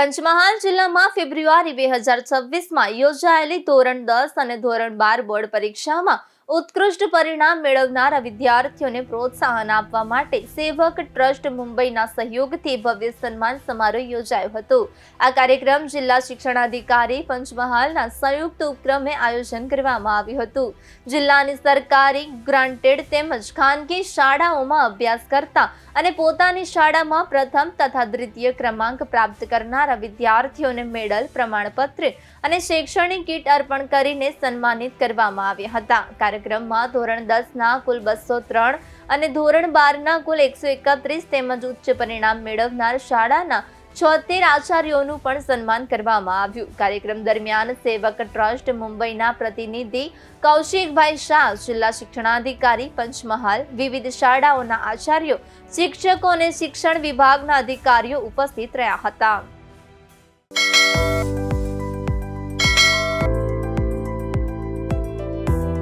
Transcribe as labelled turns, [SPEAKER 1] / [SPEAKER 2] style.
[SPEAKER 1] પંચમહાલ જિલ્લામાં ફેબ્રુઆરી 2026માં યોજાયેલી ધોરણ 10 અને ધોરણ 12 બોર્ડ પરીક્ષામાં ઉત્કૃષ્ટ પરિણામ મેળવનારા વિદ્યાર્થીઓને પ્રોત્સાહન આપવા માટે સેવક ટ્રસ્ટ મુંબઈના સહયોગથી ભવ્ય સન્માન સમારોહ યોજાયો હતો। આ કાર્યક્રમ જિલ્લા શિક્ષણાધિકારી પંચમહાલના સંયુક્ત ઉપક્રમે આયોજન કરવામાં આવ્યું હતું। જિલ્લાની સરકારી, ગ્રાન્ટેડ તેમજ ખાનગી શાળાઓમાં અભ્યાસ કરતા અને પોતાની શાળામાં પ્રથમ તથા દ્વિતીય ક્રમાંક પ્રાપ્ત કરનારા વિદ્યાર્થીઓને મેડલ, પ્રમાણપત્ર અને શૈક્ષણિક કીટ અર્પણ કરીને સન્માનિત કરવામાં આવ્યા હતા। કાર્યક્રમમાં ધોરણ 10ના કુલ 203 અને ધોરણ 12ના કુલ 131 તેમજ ઉચ્ચ પરિણામ મેળવનાર શાળાના 76 આચાર્યોનું પણ સન્માન કરવામાં આવ્યું। કાર્યક્રમ દરમિયાન સેવક ટ્રસ્ટ મુંબઈના પ્રતિનિધિ કૌશિકભાઈ શાહ, જિલ્લા શિક્ષણાધિકારી પંચમહાલ, વિવિધ શાળાઓના આચાર્યો, શિક્ષકો અને શિક્ષણ વિભાગના અધિકારીઓ ઉપસ્થિત રહ્યા હતા।